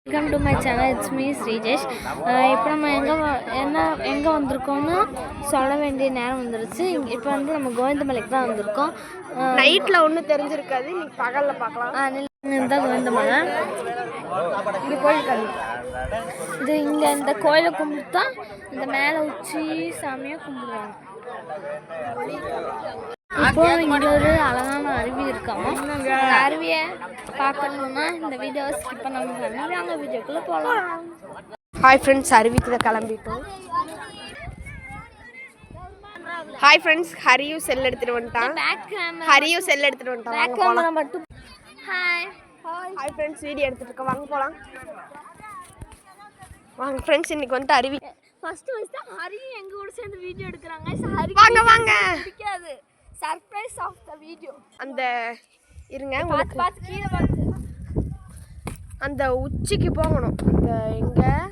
Welcome to my channel. It's me Sreejesh. இப்போ நம்ம எங்கே வந்திருக்கோம்னு சொல்ல வேண்டிய நேரம் வந்துருச்சு. இப்போ வந்து நம்ம கோவிந்தமலைக்கு தான் வந்திருக்கோம். நைட்டில் ஒன்றும் தெரிஞ்சிருக்காது, இன்னைக்கு பகலில் பார்க்கலாம். இதுதான் கோவிந்தமலை. இது கோயில் இது இங்கே இந்த கோயிலை கும்பிட்டு தான் இந்த மேலே உச்சி சாமியாக கும்பிடுவாங்க. இப்போ இங்கே ஒரு அழகான அருவி இருக்காம, இந்த அருவியை பார்க்கணுன்னா இந்த வீடியோவை ஸ்கிப் பண்ணாமல் நாங்க வீடியோக்குள்ளே போகலாம். ஹாய் ஃப்ரெண்ட்ஸ், அருவிக்கு தான் கிளம்பிட்டோம். ஹாய் ஃப்ரெண்ட்ஸ், ஹரியும் செல் எடுத்துகிட்டு வந்துட்டான். பேக் கேமரா மட்டும். ஹாய் ஃப்ரெண்ட்ஸ், வீடியோ எடுத்துகிட்டு இருக்கோம், வாங்க போகலாம். வாங்க ஃப்ரெண்ட்ஸ், இன்னைக்கு வந்துட்டு அருவி. ஃபர்ஸ்ட் ஹரி எங்க கூட சேர்ந்து வீடியோ எடுக்கறாங்க. வாங்க வாங்க, பிடிக்காது. Surprise of the video. அந்த இருங்க, பார்த்து கீழே பார்த்து அந்த உச்சிக்கு போகணும்.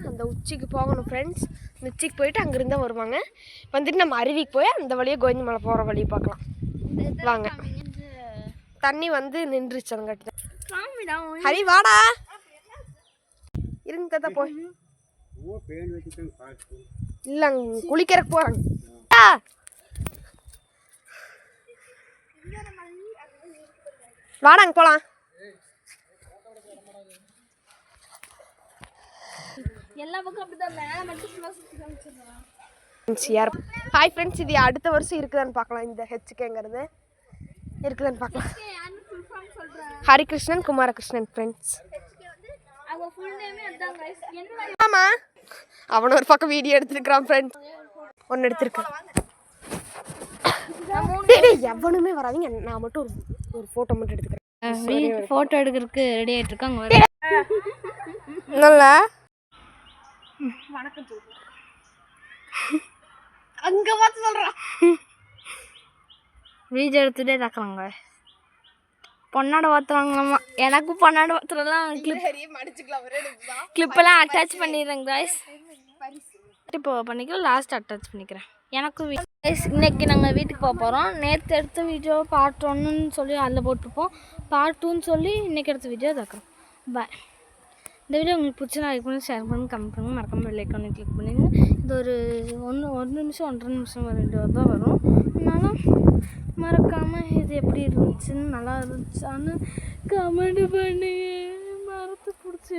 அந்த உச்சிக்கு போகணும் ஃப்ரெண்ட்ஸ். அந்த உச்சிக்கு போயிட்டு அங்கிருந்தா வருவாங்க. வந்துட்டு நம்ம அருவிக்கு போய் அந்த வழியாக கோவிந்தமலை போகிற வழியை பார்க்கலாம். வாங்க. தண்ணி வந்து நின்றுச்சு அங்காட்டி. ஹரி வாடா, இருங்க தாத்தா போய். இல்லை, குளிக்கிறக்கு போகிறாங்க. வாடாங்க போகலாம். எல்லா பக்கம் அப்படிதான், மேலே மட்டும் ஃபுல்லாக சுற்றி காமிச்சிடுறாங்க. ஹாய் ஃப்ரெண்ட்ஸ், இது அடுத்த வருஷம் இருக்குதான்னு பார்க்கலாம். இந்த ஹெச்கேங்கிறது இருக்குதான்னு பார்க்கலாம். ஹரிகிருஷ்ணன் குமாரகிருஷ்ணன் ஃப்ரெண்ட்ஸ். ஆமாம், அவன் ஒரு பக்கம் வீடியோ எடுத்துருக்கிறான் ஃப்ரெண்ட்ஸ். ஒன்று எடுத்துருக்கேன். எவனுமே வராதிங்க, நான் மட்டும் ஒரு ஃபோட்டோ மட்டும் எடுத்துக்கிறேன். ஃபோட்டோ எடுக்கிறதுக்கு ரெடி ஆகிட்டு இருக்காங்க. நல்லா வணக்கம் சொல்றேன். அங்கே பார்த்து சொல்கிறேன். வீடியோ எடுத்துகிட்டே பார்க்குறாங்க. பொண்ணாட பாத்துறாங்களாமா. எனக்கும் பொண்ணாட பாத்துறலாம் கிளிப்பெல்லாம் அட்டாச் பண்ணிடுறேங்க காய்ஸ். இப்போ பண்ணிக்கலாம், லாஸ்ட் அட்டாச் பண்ணிக்கிறேன். எனக்கும் இன்னைக்கு நாங்கள் வீட்டுக்கு போக போகிறோம். நேற்று எடுத்த வீடியோ பார்ட் 1ன்னு சொல்லி அதில் போட்டிருப்போம். பார்ட் 2ன்னு சொல்லி இன்றைக்கி எடுத்த வீடியோ பார்க்குறோம். பாய். இந்த வீடியோ உங்களுக்கு பிடிச்சா லைக் பண்ணி, ஷேர் பண்ணி, கமெண்ட் பண்ணுங்கள். மறக்காமல் பெல் ஐக்கானை கிளிக் பண்ணிடுங்க. இது ஒரு 1 நிமிஷம் 1.5 நிமிஷம் வீடியோ தான் வரும். அதனால் மறக்காமல் இது எப்படி இருந்துச்சுன்னு, நல்லா இருந்துச்சான்னு கமெண்ட் பண்ணுங்க. மரத்தை பிடிச்சி